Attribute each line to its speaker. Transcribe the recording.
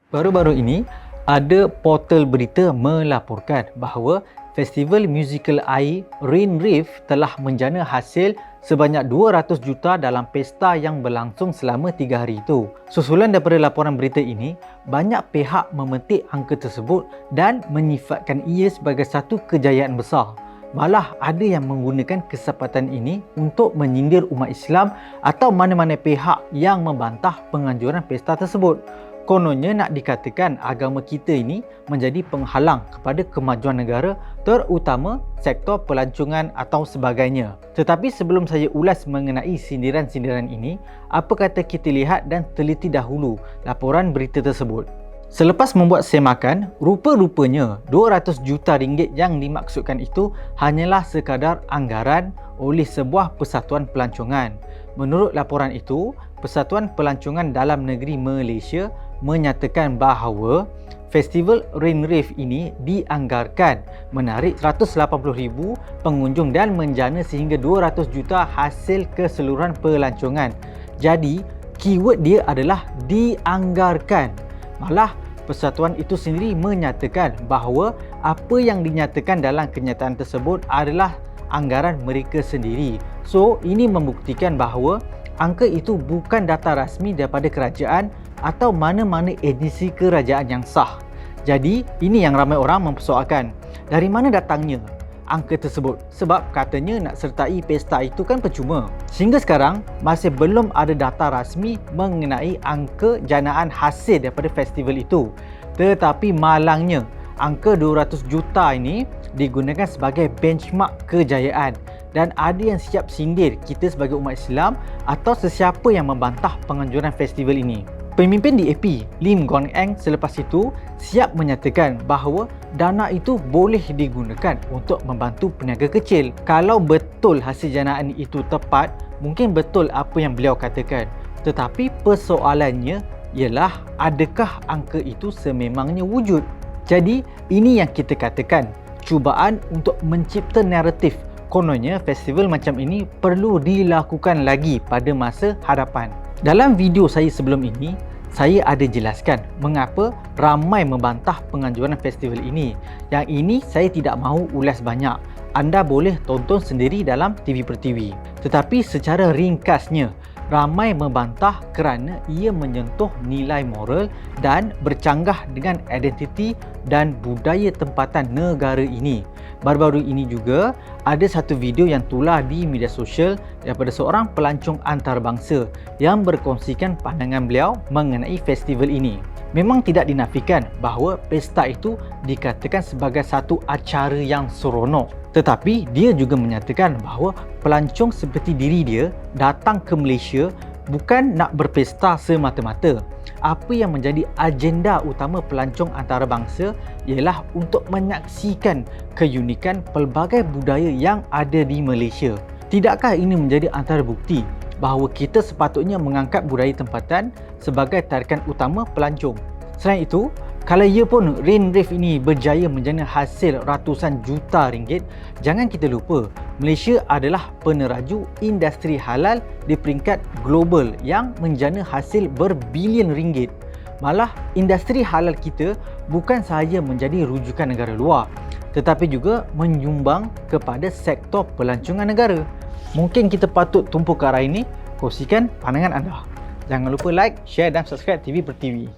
Speaker 1: Baru-baru ini, ada portal berita melaporkan bahawa Festival Musical Air Rain Reef telah menjana hasil sebanyak 200 juta dalam pesta yang berlangsung selama 3 hari itu. Susulan daripada laporan berita ini, banyak pihak memetik angka tersebut dan menyifatkan ia sebagai satu kejayaan besar. Malah ada yang menggunakan kesempatan ini untuk menyindir umat Islam atau mana-mana pihak yang membantah penganjuran pesta tersebut. Kononnya nak dikatakan agama kita ini menjadi penghalang kepada kemajuan negara, terutama sektor pelancongan atau sebagainya. Tetapi sebelum saya ulas mengenai sindiran-sindiran ini, apa kata kita lihat dan teliti dahulu laporan berita tersebut. Selepas membuat semakan, rupa-rupanya 200 juta ringgit yang dimaksudkan itu hanyalah sekadar anggaran oleh sebuah persatuan pelancongan. Menurut laporan itu, Persatuan Pelancongan Dalam Negeri Malaysia menyatakan bahawa Festival Rain Reef ini dianggarkan menarik 180,000 pengunjung dan menjana sehingga 200 juta hasil keseluruhan pelancongan. Jadi, keyword dia adalah dianggarkan. Malah, persatuan itu sendiri menyatakan bahawa apa yang dinyatakan dalam kenyataan tersebut adalah anggaran mereka sendiri. So, ini membuktikan bahawa angka itu bukan data rasmi daripada kerajaan atau mana-mana agensi kerajaan yang sah. Jadi, ini yang ramai orang mempersoalkan. Dari mana datangnya angka tersebut? Sebab katanya nak sertai pesta itu kan percuma. Sehingga sekarang, masih belum ada data rasmi mengenai angka janaan hasil daripada festival itu. Tetapi malangnya, angka 200 juta ini digunakan sebagai benchmark kejayaan. Dan ada yang siap sindir kita sebagai umat Islam atau sesiapa yang membantah penganjuran festival ini. Pemimpin DAP, Lim Guan Eng selepas itu siap menyatakan bahawa dana itu boleh digunakan untuk membantu peniaga kecil. Kalau betul hasil janaan itu tepat, mungkin betul apa yang beliau katakan. Tetapi persoalannya ialah adakah angka itu sememangnya wujud? Jadi ini yang kita katakan cubaan untuk mencipta naratif. Kononnya festival macam ini perlu dilakukan lagi pada masa hadapan. Dalam video saya sebelum ini, saya ada jelaskan mengapa ramai membantah penganjuran festival ini. Yang ini saya tidak mahu ulas banyak. Anda boleh tonton sendiri dalam TV per TV. Tetapi secara ringkasnya, ramai membantah kerana ia menyentuh nilai moral dan bercanggah dengan identiti dan budaya tempatan negara ini. Baru-baru ini juga ada satu video yang tular di media sosial daripada seorang pelancong antarabangsa yang berkongsikan pandangan beliau mengenai festival ini. Memang tidak dinafikan bahawa pesta itu dikatakan sebagai satu acara yang seronok. Tetapi dia juga menyatakan bahawa pelancong seperti diri dia datang ke Malaysia bukan nak berpesta semata-mata. Apa yang menjadi agenda utama pelancong antarabangsa ialah untuk menyaksikan keunikan pelbagai budaya yang ada di Malaysia. Tidakkah ini menjadi antara bukti bahawa kita sepatutnya mengangkat budaya tempatan sebagai tarikan utama pelancong? Selain itu, kalau ia pun Rain Reef ini berjaya menjana hasil ratusan juta ringgit, jangan kita lupa Malaysia adalah peneraju industri halal di peringkat global yang menjana hasil berbilion ringgit. Malah industri halal kita bukan sahaja menjadi rujukan negara luar, tetapi juga menyumbang kepada sektor pelancongan negara. Mungkin kita patut tumpu ke arah ini. Kongsikan pandangan anda. Jangan lupa like, share dan subscribe TV per TV.